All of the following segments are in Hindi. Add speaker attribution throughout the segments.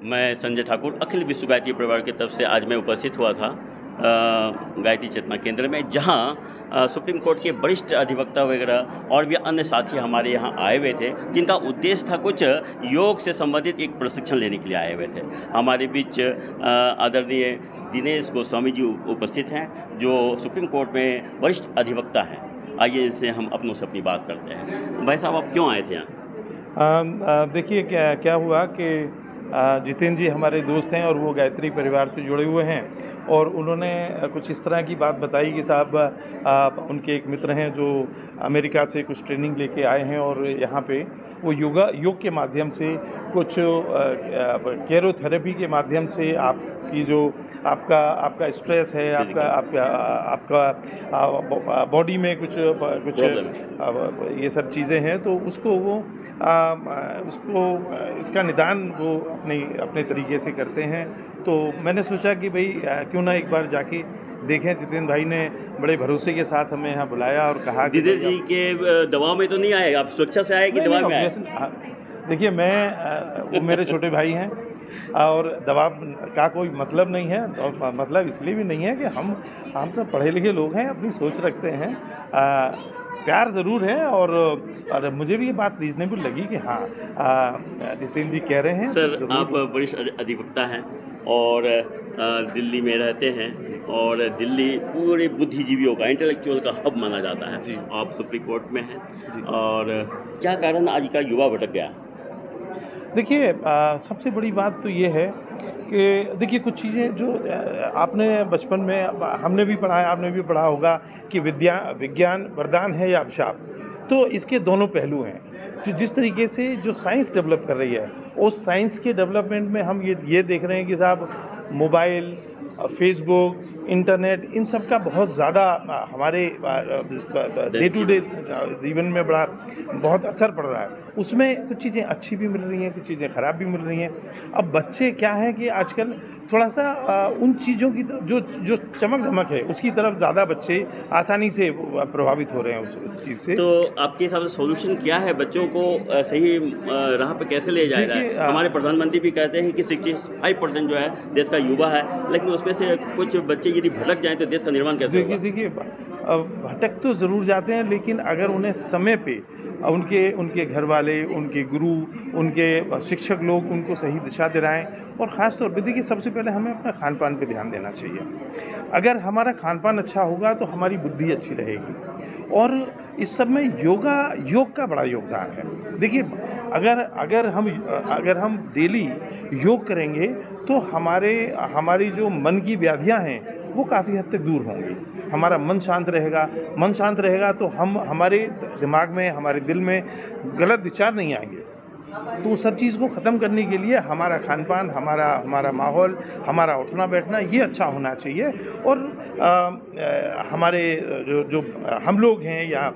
Speaker 1: मैं संजय ठाकुर अखिल विश्व गायत्री परिवार की तरफ से आज मैं उपस्थित हुआ था गायत्री चेतना केंद्र में, जहां सुप्रीम कोर्ट के वरिष्ठ अधिवक्ता वगैरह और भी अन्य साथी हमारे यहां आए हुए थे, जिनका उद्देश्य था कुछ योग से संबंधित एक प्रशिक्षण लेने के लिए आए हुए थे। हमारे बीच आदरणीय दिनेश गोस्वामी जी उपस्थित हैं, जो सुप्रीम कोर्ट में वरिष्ठ अधिवक्ता हैं। आइए इनसे हम अपनों से अपनी बात करते हैं। भाई साहब, आप क्यों आए थे यहाँ?
Speaker 2: देखिए क्या हुआ कि जितेंद्र जी हमारे दोस्त हैं और वो गायत्री परिवार से जुड़े हुए हैं, और उन्होंने कुछ इस तरह की बात बताई कि साहब उनके एक मित्र हैं जो अमेरिका से कुछ ट्रेनिंग लेके आए हैं, और यहाँ पे वो योग के माध्यम से कुछ केरोथेरेपी के माध्यम से आपकी जो आपका स्ट्रेस है, आपका बॉडी में कुछ ये सब चीज़ें हैं, तो उसको इसका निदान वो अपने तरीके से करते हैं। तो मैंने सोचा कि भाई क्यों ना एक बार जाके देखें। जितेंद्र भाई ने बड़े भरोसे के साथ हमें यहाँ बुलाया और कहा कि
Speaker 1: दिनेश जी के दबाव में तो नहीं आए, आप स्वेच्छा से आए कि दबाव में आए?
Speaker 2: देखिए, वो मेरे छोटे भाई हैं और दबाव का कोई मतलब नहीं है, और मतलब इसलिए भी नहीं है कि हम सब पढ़े लिखे लोग हैं, अपनी सोच रखते हैं। प्यार ज़रूर है, और मुझे भी ये बात रीजनेबल लगी कि हाँ, जितेंद्र जी कह रहे हैं।
Speaker 1: सर, आप वरिष्ठ अधिवक्ता हैं और दिल्ली में रहते हैं, और दिल्ली पूरे बुद्धिजीवियों का, इंटेलेक्चुअल का हब माना जाता है। आप सुप्रीम कोर्ट में हैं, और क्या कारण आज का युवा भटक गया?
Speaker 2: देखिए, सबसे बड़ी बात तो ये है कि देखिए, कुछ चीज़ें जो आपने बचपन में हमने भी पढ़ा है, आपने भी पढ़ा होगा कि विज्ञान वरदान है या अभिशाप। तो इसके दोनों पहलू हैं। तो जिस तरीके से जो साइंस डेवलप कर रही है, उस साइंस के डेवलपमेंट में हम ये देख रहे हैं कि साहब मोबाइल, फेसबुक, इंटरनेट, इन सब का बहुत ज़्यादा हमारे डे टू डे जीवन में बहुत असर पड़ रहा है। उसमें कुछ चीज़ें अच्छी भी मिल रही हैं, कुछ चीज़ें ख़राब भी मिल रही हैं। अब बच्चे क्या है कि आजकल थोड़ा सा उन चीज़ों की जो चमक धमक है, उसकी तरफ ज़्यादा बच्चे आसानी से प्रभावित हो रहे हैं उस चीज़ से।
Speaker 1: तो आपके हिसाब से सॉल्यूशन क्या है? बच्चों को सही राह पे कैसे ले जाया जाए? हमारे प्रधानमंत्री भी कहते हैं कि 65% जो है देश का युवा है, लेकिन उसमें से कुछ बच्चे यदि भटक जाएं तो देश का निर्माण कैसे होगा?
Speaker 2: देखिए, भटक तो ज़रूर जाते हैं, लेकिन अगर उन्हें समय पे उनके घर वाले, उनके गुरु, उनके शिक्षक लोग उनको सही दिशा दिलाएं, और ख़ास तौर पे देखिए, सबसे पहले हमें अपना खान पान पे ध्यान देना चाहिए। अगर हमारा खान पान अच्छा होगा तो हमारी बुद्धि अच्छी रहेगी, और इस सब में योग का बड़ा योगदान है। देखिए, अगर हम डेली योग करेंगे तो हमारी जो मन की व्याधियां हैं वो काफ़ी हद तक दूर होंगी। हमारा मन शांत रहेगा तो हमारे दिमाग में, हमारे दिल में गलत विचार नहीं आएंगे। तो सब चीज़ को ख़त्म करने के लिए हमारा खान पान, हमारा माहौल, हमारा उठना बैठना ये अच्छा होना चाहिए। और हमारे जो हम लोग हैं या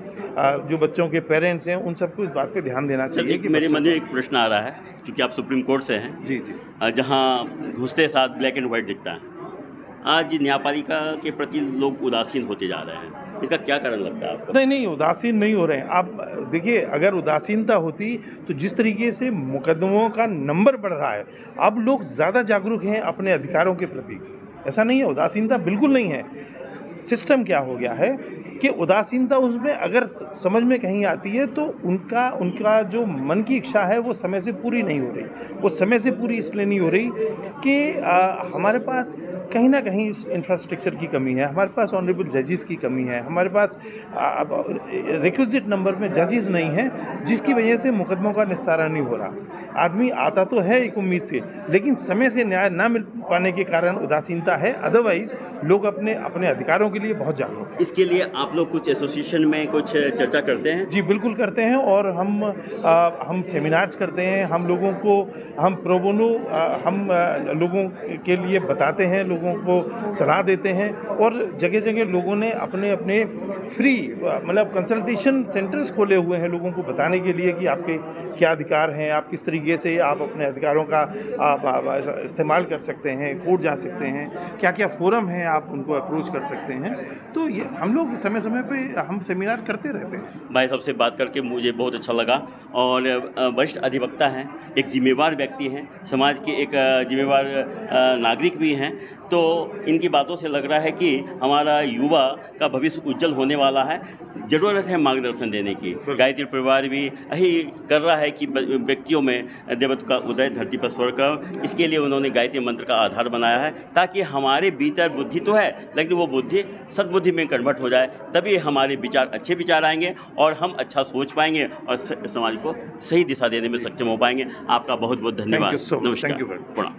Speaker 2: जो बच्चों के पेरेंट्स हैं, उन सबको इस बात पे ध्यान देना चाहिए कि
Speaker 1: मेरे मन में एक प्रश्न आ रहा है, क्योंकि आप सुप्रीम कोर्ट से हैं।
Speaker 2: जी,
Speaker 1: जहाँ घुसते साथ ब्लैक एंड व्हाइट दिखता है, आज न्यायपालिका के प्रति लोग उदासीन होते जा रहे हैं। इसका क्या कारण लगता है आपको?
Speaker 2: नहीं, उदासीन नहीं हो रहे हैं। आप देखिए, अगर उदासीनता होती तो जिस तरीके से मुकदमों का नंबर बढ़ रहा है, अब लोग ज़्यादा जागरूक हैं अपने अधिकारों के प्रति। ऐसा नहीं है, उदासीनता बिल्कुल नहीं है। सिस्टम क्या हो गया है कि उदासीनता उसमें अगर समझ में कहीं आती है तो उनका जो मन की इच्छा है वो समय से पूरी नहीं हो रही। वो समय से पूरी इसलिए नहीं हो रही कि हमारे पास कहीं ना कहीं इंफ्रास्ट्रक्चर की कमी है, हमारे पास ऑनरेबल जजेस की कमी है, हमारे पास रिक्विजिट नंबर में जजेस नहीं हैं, जिसकी वजह से मुकदमों का निस्तारा नहीं हो रहा। आदमी आता तो है एक उम्मीद से, लेकिन समय से न्याय ना मिल पाने के कारण उदासीनता है। अदरवाइज लोग अपने अधिकारों के लिए बहुत जागरूक हैं।
Speaker 1: इसके लिए आप लोग कुछ एसोसिएशन में कुछ चर्चा करते हैं?
Speaker 2: जी, बिल्कुल करते हैं, और हम सेमिनार्स करते हैं। हम लोगों को प्रो बोनो हम लोगों के लिए बताते हैं, लोगों को सलाह देते हैं, और जगह जगह लोगों ने अपने फ्री मतलब कंसल्टेशन सेंटर्स खोले हुए हैं लोगों को बताने के लिए कि आपके क्या अधिकार हैं, आप किस तरीके से आप अपने अधिकारों का इस्तेमाल कर सकते हैं, कोर्ट जा सकते हैं, क्या क्या फोरम हैं आप उनको अप्रोच कर सकते हैं। तो ये हम लोग समय समय पे हम सेमिनार करते रहते हैं।
Speaker 1: भाई साहब से बात करके मुझे बहुत अच्छा लगा और वरिष्ठ अधिवक्ता हैं, एक जिम्मेवार व्यक्ति हैं, समाज के एक जिम्मेवार नागरिक भी हैं। तो इनकी बातों से लग रहा है कि हमारा युवा का भविष्य उज्जवल होने वाला है। ज़रूरत है मार्गदर्शन देने की। गायत्री परिवार भी यही कर रहा है कि व्यक्तियों में देवत्व का उदय, धरती पर स्वर्ग का। इसके लिए उन्होंने गायत्री मंत्र का आधार बनाया है ताकि हमारे भीतर बुद्धि तो है लेकिन वो बुद्धि सद्बुद्धि में कन्वर्ट हो जाए, तभी हमारे विचार अच्छे विचार आएंगे और हम अच्छा सोच पाएंगे और समाज को सही दिशा देने में सक्षम हो पाएंगे। आपका बहुत बहुत धन्यवाद।
Speaker 2: Thank you so much.
Speaker 1: नमस्कार।
Speaker 2: Thank you very much.
Speaker 1: प्रणाम।